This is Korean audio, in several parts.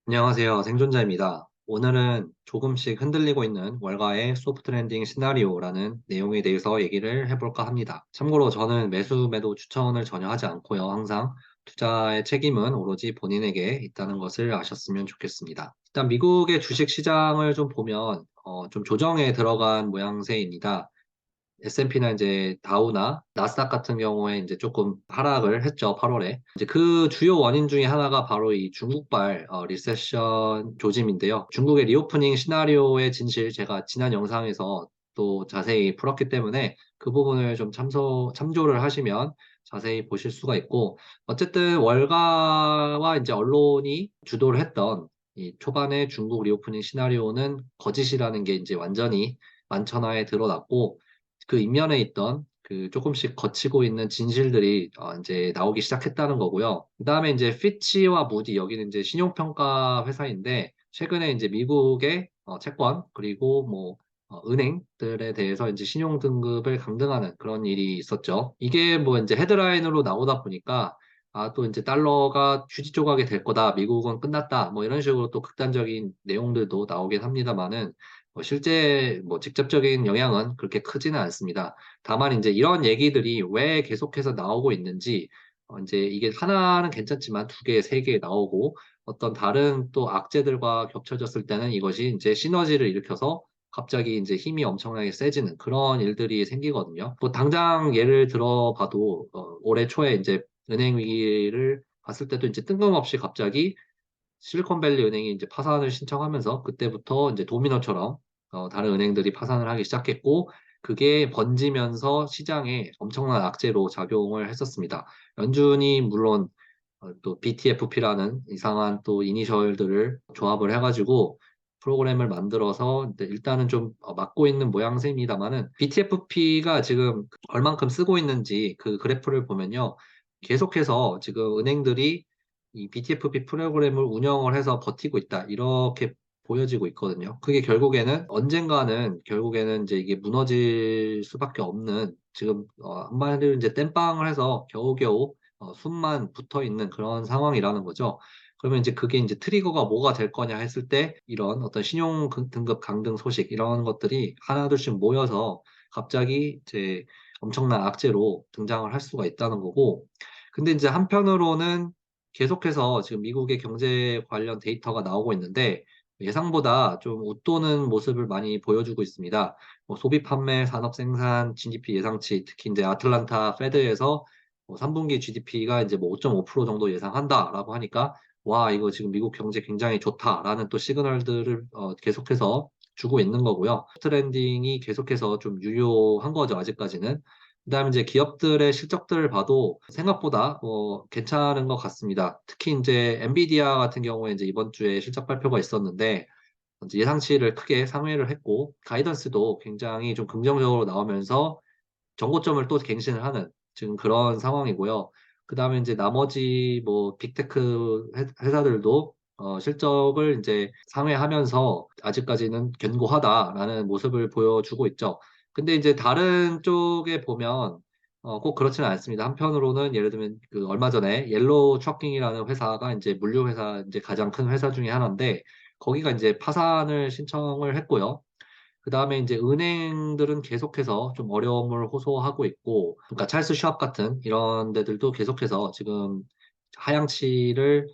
안녕하세요. 생존자입니다. 오늘은 조금씩 흔들리고 있는 월가의 소프트 랜딩 시나리오라는 내용에 대해서 얘기를 해볼까 합니다. 참고로 저는 매수, 매도 추천을 전혀 하지 않고요. 항상 투자의 책임은 오로지 본인에게 있다는 것을 아셨으면 좋겠습니다. 일단 미국의 주식 시장을 좀 보면 좀 조정에 들어간 모양새입니다. S&P나 이제 다우나 나스닥 같은 경우에 이제 조금 하락을 했죠, 8월에. 이제 그 주요 원인 중에 하나가 바로 이 중국발 리세션 조짐인데요. 중국의 리오프닝 시나리오의 진실 제가 지난 영상에서 또 자세히 풀었기 때문에 그 부분을 좀 참조를 하시면 자세히 보실 수가 있고, 어쨌든 월가와 이제 언론이 주도를 했던 이 초반에 중국 리오프닝 시나리오는 거짓이라는 게 이제 완전히 만천하에 드러났고, 그 이면에 있던 그 조금씩 거치고 있는 진실들이 이제 나오기 시작했다는 거고요. 그다음에 이제 피치와 무디 여기는 이제 신용평가 회사인데 최근에 이제 미국의 채권 그리고 뭐 은행들에 대해서 이제 신용 등급을 강등하는 그런 일이 있었죠. 이게 뭐 이제 헤드라인으로 나오다 보니까 또 이제 달러가 휴지 조각이 될 거다. 미국은 끝났다. 뭐 이런 식으로 또 극단적인 내용들도 나오긴 합니다만은 실제 뭐 직접적인 영향은 그렇게 크지는 않습니다. 다만 이제 이런 얘기들이 왜 계속해서 나오고 있는지, 이제 이게 하나는 괜찮지만 두 개, 세 개 나오고 어떤 다른 또 악재들과 겹쳐졌을 때는 이것이 이제 시너지를 일으켜서 갑자기 이제 힘이 엄청나게 세지는 그런 일들이 생기거든요. 뭐 당장 예를 들어봐도 올해 초에 이제 은행 위기를 봤을 때도 이제 뜬금없이 갑자기 실리콘밸리 은행이 이제 파산을 신청하면서 그때부터 이제 도미노처럼 다른 은행들이 파산을 하기 시작했고 그게 번지면서 시장에 엄청난 악재로 작용을 했었습니다. 연준이 물론 또 BTFP라는 이상한 또 이니셜들을 조합을 해가지고 프로그램을 만들어서 일단은 좀 막고 있는 모양새입니다만은 BTFP가 지금 얼만큼 쓰고 있는지 그 그래프를 보면요. 계속해서 지금 은행들이 이 BTFP 프로그램을 운영을 해서 버티고 있다. 이렇게 보여지고 있거든요. 그게 결국에는 이제 이게 무너질 수밖에 없는 지금 한마디로 이제 땜빵을 해서 겨우겨우 숨만 붙어 있는 그런 상황이라는 거죠. 그러면 이제 그게 이제 트리거가 뭐가 될 거냐 했을 때 이런 어떤 신용 등급 강등 소식 이런 것들이 하나둘씩 모여서 갑자기 이제 엄청난 악재로 등장을 할 수가 있다는 거고. 근데 이제 한편으로는 계속해서 지금 미국의 경제 관련 데이터가 나오고 있는데 예상보다 좀 웃도는 모습을 많이 보여주고 있습니다. 뭐 소비 판매, 산업 생산, GDP 예상치, 특히 이제 아틀란타 페드에서 3분기 GDP가 이제 뭐 5.5% 정도 예상한다라고 하니까 와, 이거 지금 미국 경제 굉장히 좋다라는 또 시그널들을 계속해서 주고 있는 거고요. 트렌딩이 계속해서 좀 유효한 거죠, 아직까지는. 그다음에 이제 기업들의 실적들을 봐도 생각보다 괜찮은 것 같습니다. 특히 이제 엔비디아 같은 경우에 이제 이번 주에 실적 발표가 있었는데 이제 예상치를 크게 상회를 했고 가이던스도 굉장히 좀 긍정적으로 나오면서 정고점을 또 갱신을 하는 지금 그런 상황이고요. 그다음에 이제 나머지 뭐 빅테크 회사들도 실적을 이제 상회하면서 아직까지는 견고하다라는 모습을 보여주고 있죠. 근데 이제 다른 쪽에 보면 꼭 그렇지는 않습니다. 한편으로는 예를 들면 그 얼마 전에 옐로우 트러킹이라는 회사가 이제 물류 회사 이제 가장 큰 회사 중에 하나인데 거기가 이제 파산을 신청을 했고요. 그 다음에 이제 은행들은 계속해서 좀 어려움을 호소하고 있고, 그러니까 찰스 슈왑 같은 이런 데들도 계속해서 지금 하향치를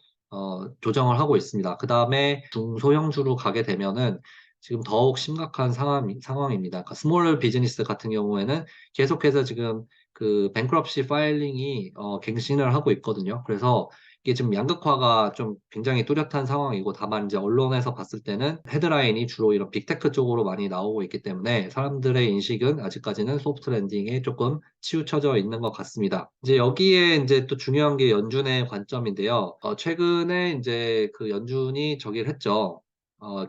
조정을 하고 있습니다. 그 다음에 중소형주로 가게 되면은 지금 더욱 심각한 상황입니다. 그러니까 스몰 비즈니스 같은 경우에는 계속해서 지금 그 뱅크럽시 파일링이 갱신을 하고 있거든요. 그래서 이게 지금 양극화가 좀 굉장히 뚜렷한 상황이고 다만 이제 언론에서 봤을 때는 헤드라인이 주로 이런 빅테크 쪽으로 많이 나오고 있기 때문에 사람들의 인식은 아직까지는 소프트 랜딩에 조금 치우쳐져 있는 것 같습니다. 이제 여기에 이제 또 중요한 게 연준의 관점인데요. 최근에 이제 그 연준이 저기를 했죠.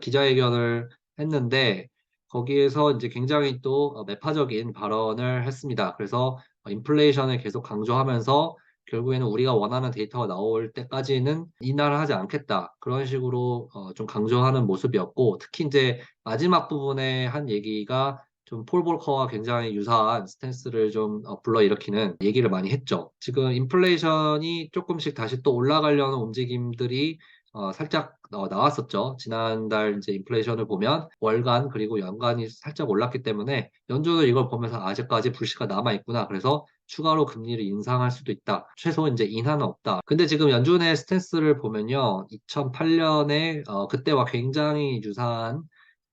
기자회견을 했는데 거기에서 이제 굉장히 또 매파적인 발언을 했습니다. 그래서 인플레이션을 계속 강조하면서 결국에는 우리가 원하는 데이터가 나올 때까지는 인하를 하지 않겠다. 그런 식으로 좀 강조하는 모습이었고, 특히 이제 마지막 부분에 한 얘기가 좀 폴 볼커와 굉장히 유사한 스탠스를 좀 불러일으키는 얘기를 많이 했죠. 지금 인플레이션이 조금씩 다시 또 올라가려는 움직임들이 살짝 나왔었죠. 지난달 이제 인플레이션을 보면 월간 그리고 연간이 살짝 올랐기 때문에 연준은 이걸 보면서 '아직까지 불씨가 남아 있구나. 그래서 추가로 금리를 인상할 수도 있다. 최소 인제 인하는 없다.' 근데 지금 연준의 스탠스를 보면요. 2008 년에 그때와 굉장히 유사한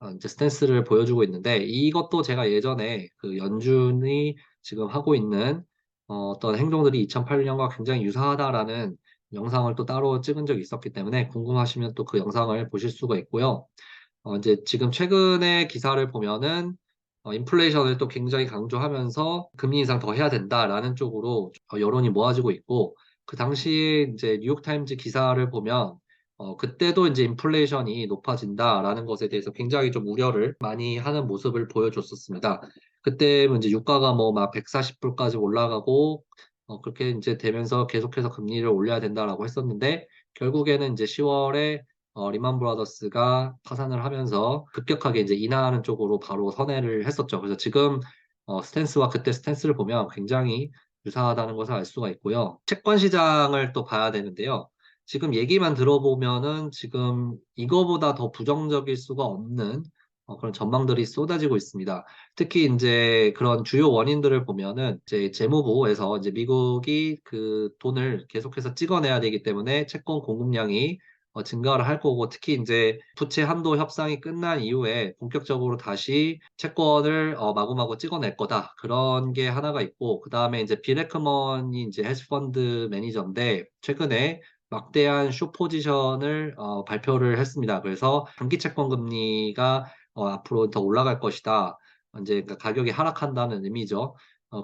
인제 스탠스를 보여주고 있는데, 이것도 제가 예전에 그 연준이 지금 하고 있는 어떤 행동들이 2008 년과 굉장히 유사하다라는 영상을 또 따로 찍은 적이 있었기 때문에 궁금하시면 또 그 영상을 보실 수가 있고요. 인제 지금 최근에 기사를 보면은 인플레이션을 또 굉장히 강조하면서 "금리 인상 더 해야 된다."라는 쪽으로 여론이 모아지고 있고, 그 당시에 인제 뉴욕타임즈 기사를 보면 그때도 인제 "인플레이션이 높아진다."라는 것에 대해서 굉장히 좀 우려를 많이 하는 모습을 보여줬었습니다. 그때 뭐 인제 유가가 뭐 막 140 불까지 올라가고 그렇게 인제 되면서 "계속해서 금리를 올려야 된다."라고 했었는데, 결국에는 인제 10 월에 리만 브라더스가 파산을 하면서 급격하게 이제 인하하는 쪽으로 바로 선회를 했었죠. 그래서 지금 스탠스와 그때 스탠스를 보면 굉장히 유사하다는 것을 알 수가 있고요. 채권 시장을 또 봐야 되는데요. 지금 얘기만 들어보면은 지금 이거보다 더 부정적일 수가 없는 그런 전망들이 쏟아지고 있습니다. 특히 인제 그런 주요 원인들을 보면은 이제 재무부에서 이제 미국이 그 돈을 계속해서 찍어내야 되기 때문에 채권 공급량이 증가를 할 거고, 특히 인제 부채 한도 협상이 끝난 이후에 본격적으로 다시 채권을 마구마구 찍어낼 거다. 그런 게 하나가 있고, 그다음에 인제 빌 에크먼이 인제 헤지펀드 매니저인데 최근에 막대한 숏 포지션을 발표를 했습니다. 그래서 단기 채권 금리가 앞으로 더 올라갈 것이다. 인제 그러니까 가격이 하락한다는 의미죠.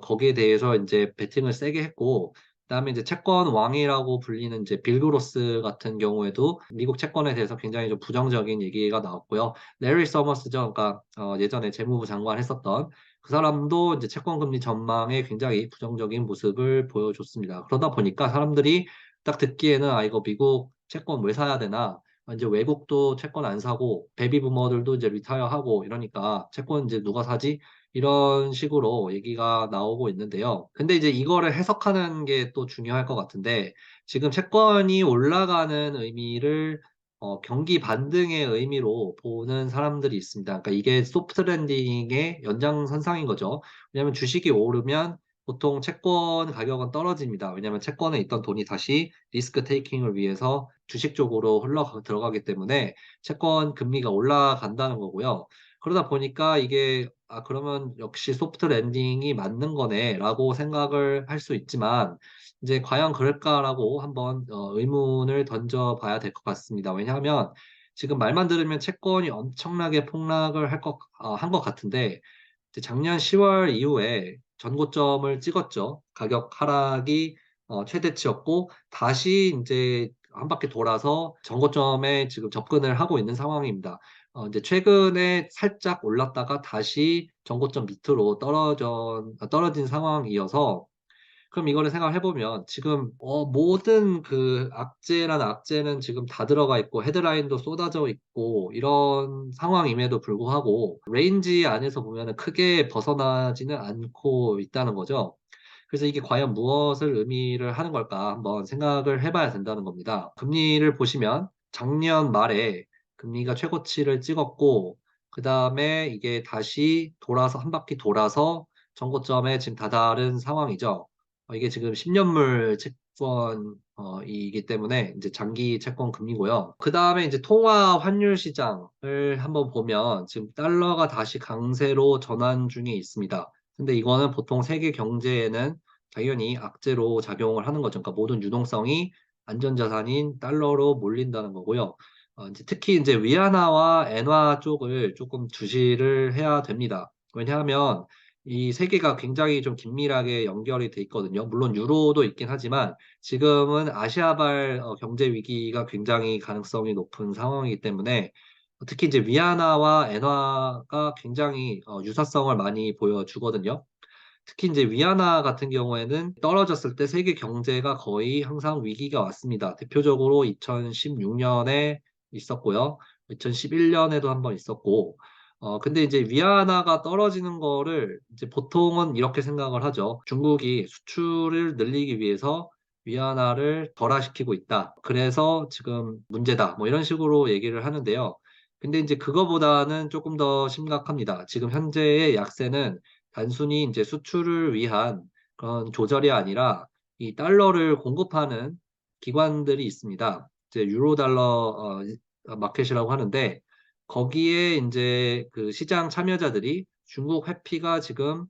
거기에 대해서 인제 베팅을 세게 했고, 그다음에 이제 채권 왕이라고 불리는 이제 빌 그로스 같은 경우에도 미국 채권에 대해서 굉장히 좀 부정적인 얘기가 나왔고요. 레리 서머스죠. 그러니까 예전에 재무부 장관 했었던 그 사람도 이제 채권 금리 전망에 굉장히 부정적인 모습을 보여줬습니다. 그러다 보니까 사람들이 딱 듣기에는 '아 이거 미국 채권 왜 사야 되나? 인제 외국도 채권 안 사고 베이비 부머들도 이제 리타이어하고 이러니까 채권 인제 누가 사지?' 이런 식으로 얘기가 나오고 있는데요. 근데 이제 이거를 해석하는 게 또 중요할 것 같은데, 지금 채권이 올라가는 의미를 경기 반등의 의미로 보는 사람들이 있습니다. 그러니까 이게 소프트 랜딩의 연장선상인 거죠. 왜냐하면 주식이 오르면 보통 채권 가격은 떨어집니다. 왜냐하면 채권에 있던 돈이 다시 리스크 테이킹을 위해서 주식 쪽으로 들어가기 때문에 채권 금리가 올라간다는 거고요. 그러다 보니까 이게 '아 그러면 역시 소프트 랜딩이 맞는 거네.'라고 생각을 할 수 있지만, 이제 '과연 그럴까?'라고 한번 의문을 던져 봐야 될 것 같습니다. 왜냐하면 지금 말만 들으면 채권이 엄청나게 폭락을 한 것 같은데, 이제 작년 10월 이후에 전고점을 찍었죠. 가격 하락이 최대치였고, 다시 인제 한 바퀴 돌아서 전고점에 지금 접근을 하고 있는 상황입니다. 인제 최근에 살짝 올랐다가 다시 전고점 밑으로 떨어진 상황이어서, 그럼 이거를 생각해 보면 지금 모든 그 악재는 지금 다 들어가 있고 헤드라인도 쏟아져 있고 이런 상황임에도 불구하고 레인지 안에서 보면은 크게 벗어나지는 않고 있다는 거죠. 그래서 이게 과연 무엇을 의미를 하는 걸까 한번 생각을 해 봐야 된다는 겁니다. 금리를 보시면 작년 말에 금리가 최고치를 찍었고, 그다음에 이게 다시 돌아서 한 바퀴 돌아서 전고점에 지금 다다른 상황이죠. 이게 지금 10 년물 채권 이기 때문에 인제 장기 채권 금리고요. 그다음에 인제 통화 환율 시장을 한번 보면 지금 달러가 다시 강세로 전환 중에 있습니다. 근데 이거는 보통 세계 경제에는 당연히 악재로 작용을 하는 거죠. 그러니까 모든 유동성이 안전자산인 달러로 몰린다는 거고요. 인제 특히 인제 위안화와 엔화 쪽을 쪼끔 주시를 해야 됩니다. 왜냐하면 이 세 개가 굉장히 좀 긴밀하게 연결이 돼 있거든요. 물론 유로도 있긴 하지만 지금은 아시아발 경제 위기가 굉장히 가능성이 높은 상황이기 때문에 특히 이제 위안화와 엔화가 굉장히 유사성을 많이 보여주거든요. 특히 인제 위안화 같은 경우에는 떨어졌을 때 세계 경제가 거의 항상 위기가 왔습니다. 대표적으로 2016 년에 있었고요. 2011 년에도 한 번 있었고, 근데 이제 위안화가 떨어지는 거를 이제 보통은 이렇게 생각을 하죠. 중국이 수출을 늘리기 위해서 위안화를 덜화시키고 있다. 그래서 지금 문제다. 뭐 이런 식으로 얘기를 하는데요. 근데 이제 그거보다는 조금 더 심각합니다. 지금 현재의 약세는 단순히 이제 수출을 위한 그런 조절이 아니라 이 달러를 공급하는 기관들이 있습니다. 이제 유로 달러 마켓이라고 하는데 거기에 이제 그 시장 참여자들이 중국 회피가 지금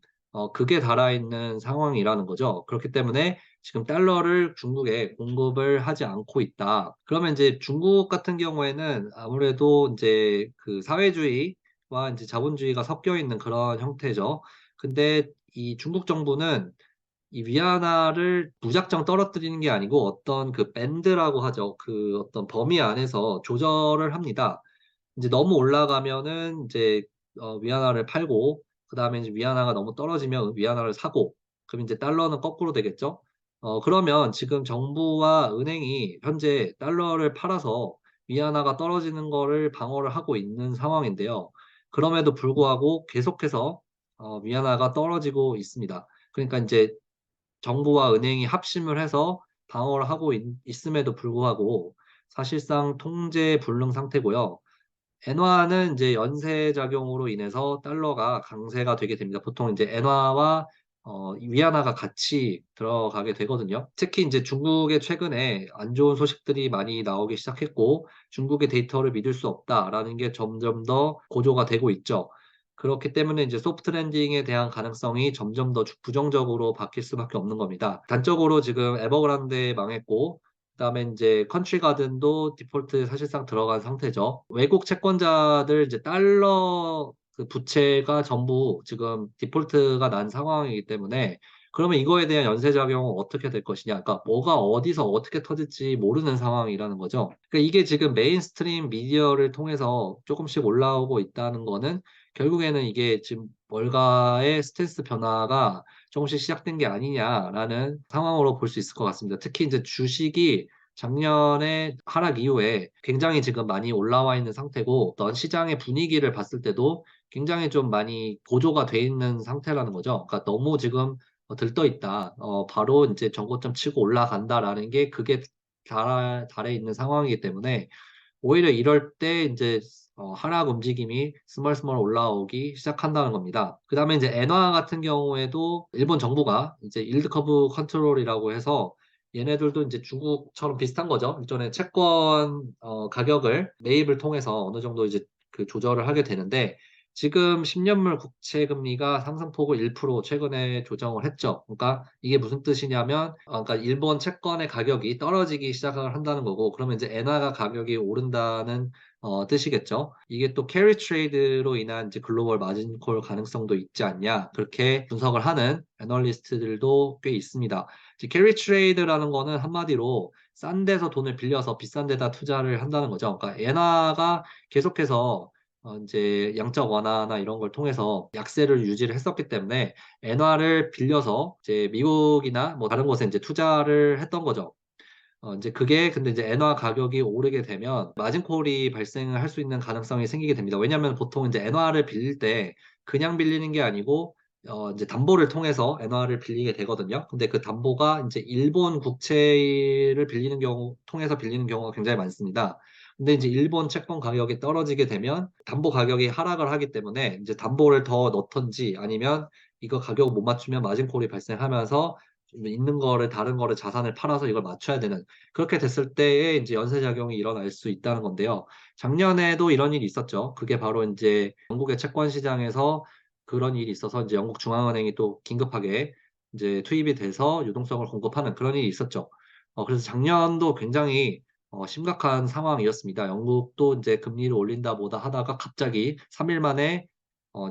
극에 달하 있는 상황이라는 거죠. 그렇기 때문에 지금 달러를 중국에 공급을 하지 않고 있다. 그러면 이제 중국 같은 경우에는 아무래도 이제 그 사회주의와 이제 자본주의가 섞여 있는 그런 형태죠. 근데 이 중국 정부는 이 위안화를 무작정 떨어뜨리는 게 아니고 어떤 그 밴드라고 하죠. 그 어떤 범위 안에서 조절을 합니다. 이제 너무 올라가면은 이제 위안화를 팔고 그다음에 이제 위안화가 너무 떨어지면 위안화를 사고 그럼 이제 달러는 거꾸로 되겠죠. 그러면 지금 정부와 은행이 현재 달러를 팔아서 위안화가 떨어지는 거를 방어를 하고 있는 상황인데요. 그럼에도 불구하고 계속해서 위안화가 떨어지고 있습니다. 그러니까 이제 정부와 은행이 합심을 해서 방어를 하고 있음에도 불구하고 사실상 통제 불능 상태고요. 엔화는 이제 연쇄 작용으로 인해서 달러가 강세가 되게 됩니다. 보통 이제 엔화와 위안화가 같이 들어가게 되거든요. 특히 이제 중국의 최근에 안 좋은 소식들이 많이 나오기 시작했고 중국의 데이터를 믿을 수 없다라는 게 점점 더 고조가 되고 있죠. 그렇기 때문에 이제 소프트 랜딩에 대한 가능성이 점점 더 부정적으로 바뀔 수밖에 없는 겁니다. 단적으로 지금 에버그란데 망했고 그다음에 이제 컨트리 가든도 디폴트 사실상 들어간 상태죠. 외국 채권자들 이제 달러 그 부채가 전부 지금 디폴트가 난 상황이기 때문에 그러면 이거에 대한 연쇄 작용은 어떻게 될 것이냐? 그러니까 뭐가 어디서 어떻게 터질지 모르는 상황이라는 거죠. 그러니까 이게 지금 메인스트림 미디어를 통해서 조금씩 올라오고 있다는 거는 결국에는 이게 지금 월가의 스탠스 변화가 조금씩 시작된 게 아니냐라는 상황으로 볼 수 있을 것 같습니다. 특히 이제 주식이 작년에 하락 이후에 굉장히 지금 많이 올라와 있는 상태고 어떤 시장의 분위기를 봤을 때도 굉장히 좀 많이 고조가 돼 있는 상태라는 거죠. 그러니까 너무 지금 들떠 있다. 바로 이제 전고점 치고 올라간다라는 게 그게 달에 있는 상황이기 때문에 오히려 이럴 때 이제 하락 움직임이 스멀스멀 올라오기 시작한다는 겁니다. 그다음에 이제 엔화 같은 경우에도 일본 정부가 이제 일드 커브 컨트롤이라고 해서 얘네들도 이제 중국처럼 비슷한 거죠. 일종의 채권 가격을 매입을 통해서 어느 정도 이제 그 조절을 하게 되는데 지금 10년물 국채 금리가 상승폭을 1% 최근에 조정을 했죠. 그러니까 이게 무슨 뜻이냐면, 그러니까 일본 채권의 가격이 떨어지기 시작을 한다는 거고, 그러면 이제 엔화가 가격이 오른다는 뜻이겠죠. 이게 또 캐리 트레이드로 인한 이제 글로벌 마진콜 가능성도 있지 않냐, 그렇게 분석을 하는 애널리스트들도 꽤 있습니다. 이제 캐리 트레이드라는 거는 한마디로 싼 데서 돈을 빌려서 비싼 데다 투자를 한다는 거죠. 그러니까 엔화가 계속해서 이제 양적 완화나 이런 걸 통해서 약세를 유지를 했었기 때문에 엔화를 빌려서 이제 미국이나 뭐 다른 곳에 이제 투자를 했던 거죠. 이제 그게 근데 이제 엔화 가격이 오르게 되면 마진콜이 발생을 할 수 있는 가능성이 생기게 됩니다. 왜냐하면 보통 이제 엔화를 빌릴 때 그냥 빌리는 게 아니고 이제 담보를 통해서 엔화를 빌리게 되거든요. 근데 그 담보가 이제 일본 국채를 빌리는 경우 통해서 빌리는 경우가 굉장히 많습니다. 근데 이제 일본 채권 가격이 떨어지게 되면 담보 가격이 하락을 하기 때문에 이제 담보를 더 넣던지 아니면 이거 가격 못 맞추면 마진콜이 발생하면서 있는 거를 다른 거를 자산을 팔아서 이걸 맞춰야 되는 그렇게 됐을 때에 이제 연쇄작용이 일어날 수 있다는 건데요. 작년에도 이런 일이 있었죠. 그게 바로 이제 영국의 채권 시장에서 그런 일이 있어서 이제 영국 중앙은행이 또 긴급하게 이제 투입이 돼서 유동성을 공급하는 그런 일이 있었죠. 그래서 작년도 굉장히 심각한 상황이었습니다. 영국도 이제 금리를 올린다 뭐다 하다가 갑자기 3일 만에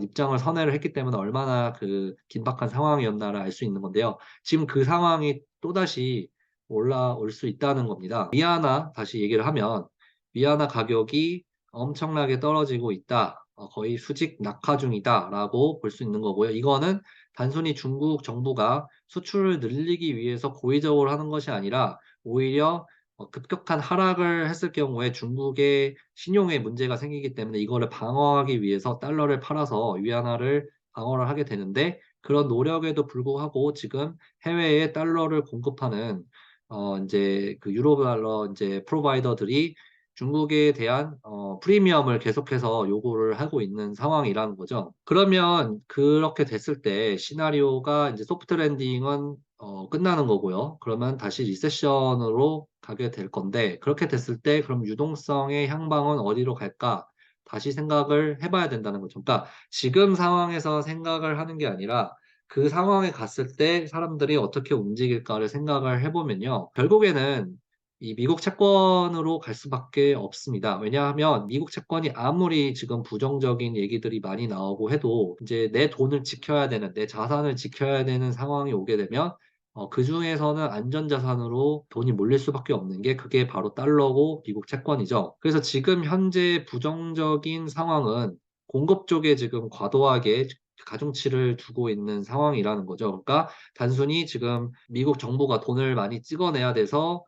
입장을 선회를 했기 때문에 얼마나 그 긴박한 상황이었나를 알 수 있는 건데요. 지금 그 상황이 또다시 올라올 수 있다는 겁니다. 위안화 다시 얘기를 하면 위안화 가격이 엄청나게 떨어지고 있다. 거의 수직 낙하 중이다라고 볼 수 있는 거고요. 이거는 단순히 중국 정부가 수출을 늘리기 위해서 고의적으로 하는 것이 아니라 오히려 급격한 하락을 했을 경우에 중국의 신용에 문제가 생기기 때문에 이거를 방어하기 위해서 달러를 팔아서 위안화를 방어를 하게 되는데 그런 노력에도 불구하고 지금 해외에 달러를 공급하는 인제 그 유로 달러 인제 프로바이더들이 중국에 대한 프리미엄을 계속해서 요구를 하고 있는 상황이라는 거죠. 그러면 그렇게 됐을 때 시나리오가 인제 소프트 랜딩은 끝나는 거고요. 그러면 다시 리세션으로 가게 될 건데, 그렇게 됐을 때 그럼 유동성의 향방은 어디로 갈까? 다시 생각을 해 봐야 된다는 거죠. 그러니까 지금 상황에서 생각을 하는 게 아니라 그 상황에 갔을 때 사람들이 어떻게 움직일까를 생각을 해 보면요. 결국에는 이 미국 채권으로 갈 수밖에 없습니다. 왜냐하면 미국 채권이 아무리 지금 부정적인 얘기들이 많이 나오고 해도 인제 내 돈을 지켜야 되는, 내 자산을 지켜야 되는 상황이 오게 되면 그중에서는 안전자산으로 돈이 몰릴 수밖에 없는 게 그게 바로 달러고 미국 채권이죠. 그래서 지금 현재 부정적인 상황은 공급 쪽에 지금 과도하게 가중치를 두고 있는 상황이라는 거죠. 그러니까 단순히 지금 미국 정부가 돈을 많이 찍어내야 돼서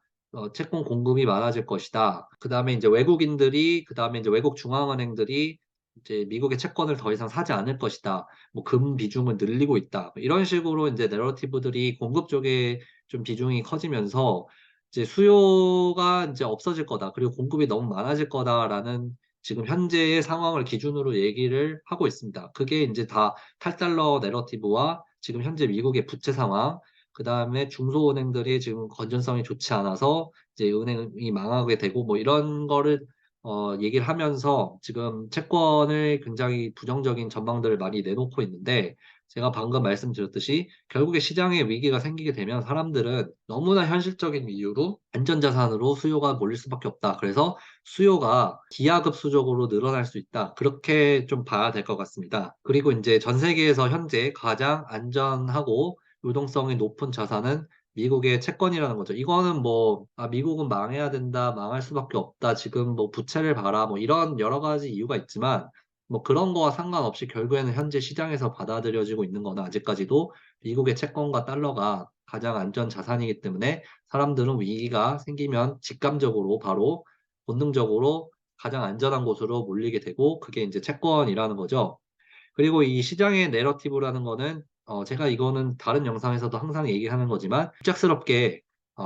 채권 공급이 많아질 것이다. 그다음에 인제 외국인들이, 그다음에 인제 외국 중앙은행들이 이제 미국의 채권을 더 이상 사지 않을 것이다. 뭐 금 비중을 늘리고 있다. 뭐 이런 식으로 인제 내러티브들이 공급 쪽에 좀 비중이 커지면서 이제 수요가 인제 없어질 거다. 그리고 공급이 너무 많아질 거다라는 지금 현재의 상황을 기준으로 얘기를 하고 있습니다. 그게 인제 다 탈달러 내러티브와 지금 현재 미국의 부채 상황, 그다음에 중소은행들이 지금 건전성이 좋지 않아서 이제 은행이 망하게 되고 뭐 이런 거를 얘기를 하면서 지금 채권을 굉장히 부정적인 전망들을 많이 내놓고 있는데, 제가 방금 말씀드렸듯이 결국에 시장에 위기가 생기게 되면 사람들은 너무나 현실적인 이유로 안전자산으로 수요가 몰릴 수밖에 없다. 그래서 수요가 기하급수적으로 늘어날 수 있다. 그렇게 좀 봐야 될 것 같습니다. 그리고 인제 전 세계에서 현재 가장 안전하고 유동성이 높은 자산은 미국의 채권이라는 거죠. 이거는 뭐 '아 미국은 망해야 된다. 망할 수밖에 없다. 지금 뭐 부채를 봐라.' 뭐 이런 여러 가지 이유가 있지만, 뭐 그런 거와 상관없이 결국에는 현재 시장에서 받아들여지고 있는 거는 아직까지도 미국의 채권과 달러가 가장 안전 자산이기 때문에 사람들은 위기가 생기면 직감적으로 바로 본능적으로 가장 안전한 곳으로 몰리게 되고, 그게 인제 채권이라는 거죠. 그리고 이 시장의 내러티브라는 거는 제가 이거는 다른 영상에서도 항상 얘기하는 거지만 갑작스럽게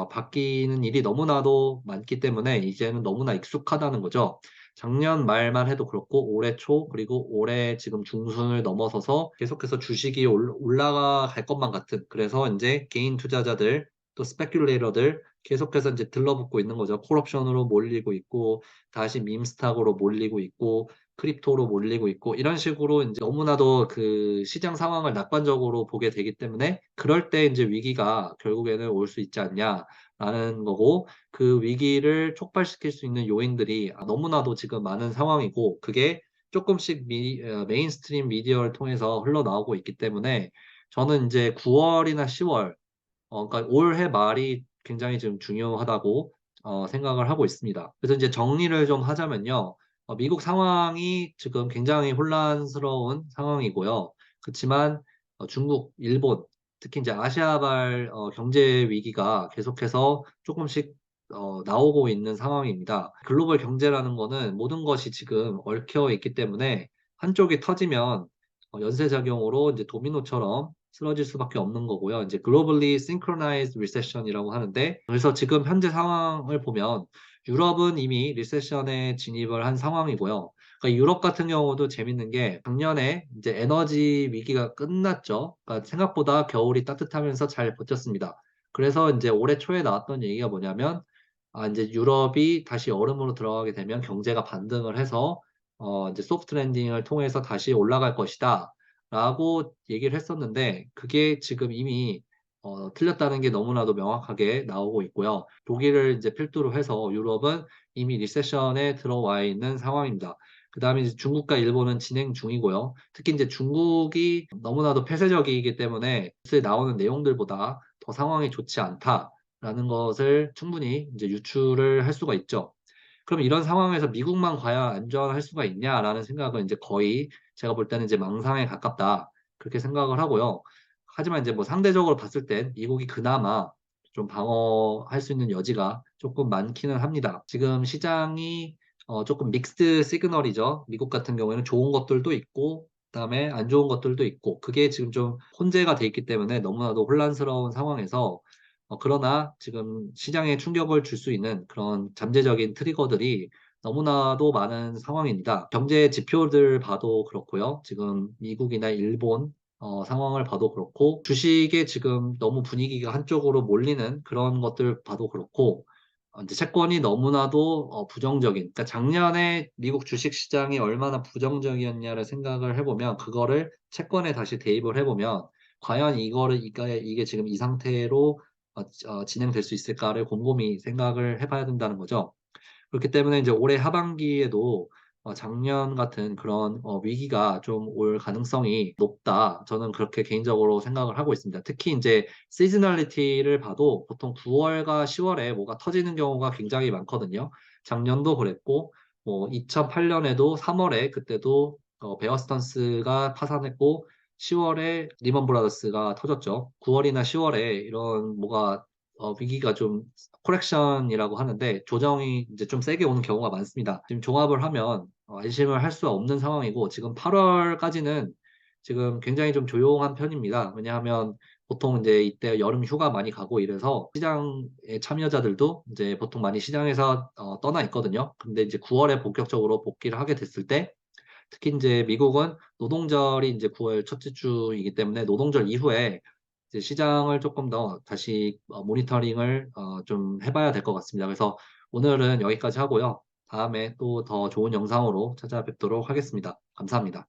바뀌는 일이 너무나도 많기 때문에 이제는 너무나 익숙하다는 거죠. 작년 말만 해도 그렇고 올해 초, 그리고 올해 지금 중순을 넘어서서 계속해서 주식이 올라갈 것만 같은, 그래서 인제 개인 투자자들 또 스페큘레이터들 계속해서 인제 들러붙고 있는 거죠. 콜옵션으로 몰리고 있고, 다시 밈스탁으로 몰리고 있고, 크립토로 몰리고 있고, 이런 식으로 인제 너무나도 그 시장 상황을 낙관적으로 보게 되기 때문에 그럴 때 인제 위기가 결국에는 올 수 있지 않냐라는 거고, 그 위기를 촉발시킬 수 있는 요인들이 너무나도 지금 많은 상황이고, 그게 쪼끔씩 메인스트림 미디어를 통해서 흘러나오고 있기 때문에 저는 인제 9 월이나 10월, 그러니까 올해 말이 굉장히 좀 중요하다고 생각을 하고 있습니다. 그래서 인제 정리를 좀 하자면요. 미국 상황이 지금 굉장히 혼란스러운 상황이고요. 그치만 중국, 일본, 특히 인제 아시아발 경제 위기가 계속해서 쪼끔씩 나오고 있는 상황입니다. 글로벌 경제라는 거는 모든 것이 지금 얽혀 있기 때문에 한쪽이 터지면 연쇄작용으로 인제 도미노처럼 쓰러질 수밖에 없는 거고요. 인제 globally synchronized recession이라고 하는데, 그래서 지금 현재 상황을 보면 유럽은 이미 리세션에 진입을 한 상황이고요. 그러니까 유럽 같은 경우도 재밌는 게 작년에 인제 에너지 위기가 끝났죠. 그러니까 생각보다 겨울이 따뜻하면서 잘 버텼습니다. 그래서 인제 올해 초에 나왔던 얘기가 뭐냐면 인제 유럽이 다시 여름으로 들어가게 되면 경제가 반등을 해서 인제 "소프트 랜딩을 통해서 다시 올라갈 것이다."라고 얘기를 했었는데, 그게 지금 이미 틀렸다는 게 너무나도 명확하게 나오고 있고요. 독일을 인제 필두로 해서 유럽은 이미 리세션에 들어와 있는 상황입니다. 그다음에 이제 중국과 일본은 진행 중이고요. 특히 인제 중국이 너무나도 폐쇄적이기 때문에 뉴스에 나오는 내용들보다 더 상황이 좋지 않다라는 것을 충분히 인제 유추를 할 수가 있죠. 그럼 이런 상황에서 '미국만 과연 안전할 수가 있냐?'라는 생각은 인제 거의 제가 볼 때는 이제 망상에 가깝다, 그렇게 생각을 하고요. 하지만 인제 뭐 상대적으로 봤을 땐 미국이 그나마 좀 방어할 수 있는 여지가 쪼끔 많기는 합니다. 지금 시장이 쪼끔 믹스드 시그널이죠. 미국 같은 경우에는 좋은 것들도 있고 그다음에 안 좋은 것들도 있고, 그게 지금 좀 혼재가 돼 있기 때문에 너무나도 혼란스러운 상황에서 그러나 지금 시장에 충격을 줄 수 있는 그런 잠재적인 트리거들이 너무나도 많은 상황입니다. 경제 지표들 봐도 그렇고요. 지금 미국이나 일본 상황을 봐도 그렇고 주식에 지금 너무 분위기가 한쪽으로 몰리는 그런 것들 봐도 그렇고 인제 채권이 너무나도 부정적인, 그러니까 작년에 미국 주식 시장이 얼마나 부정적이었냐를 생각을 해 보면 그거를 채권에 다시 대입을 해 보면 과연 이거를 이게 지금 이 상태로 진행될 수 있을까를 곰곰이 생각을 해 봐야 된다는 거죠. 그렇기 때문에 이제 올해 하반기에도 작년 같은 그런 위기가 좀 올 가능성이 높다. 저는 그렇게 개인적으로 생각을 하고 있습니다. 특히 인제 시즈널리티를 봐도 보통 9 월과 10 월에 뭐가 터지는 경우가 굉장히 많거든요. 작년도 그랬고 뭐 2008 년에도 3 월에 그때도 베어 스턴스가 파산했고 10 월에 리먼 브라더스가 터졌죠. 9 월이나 10 월에 이런 뭐가 위기가 좀 코렉션이라고 하는데 조정이 이제 좀 세게 오는 경우가 많습니다. 지금 종합을 하면 안심을 할 수 없는 상황이고 지금 8 월까지는 지금 굉장히 좀 조용한 편입니다. 왜냐하면 보통 인제 이때 여름 휴가 많이 가고 이래서 시장의 참여자들도 인제 보통 많이 시장에서 떠나 있거든요. 근데 이제 9 월에 본격적으로 복귀를 하게 됐을 때 특히 인제 미국은 노동절이 인제 9월 첫째 주이기 때문에 노동절 이후에 이제 시장을 쪼끔 더 다시 모니터링을 좀 해 봐야 될 것 같습니다. 그래서 오늘은 여기까지 하고요. 다음에 또 더 좋은 영상으로 찾아뵙도록 하겠습니다. 감사합니다.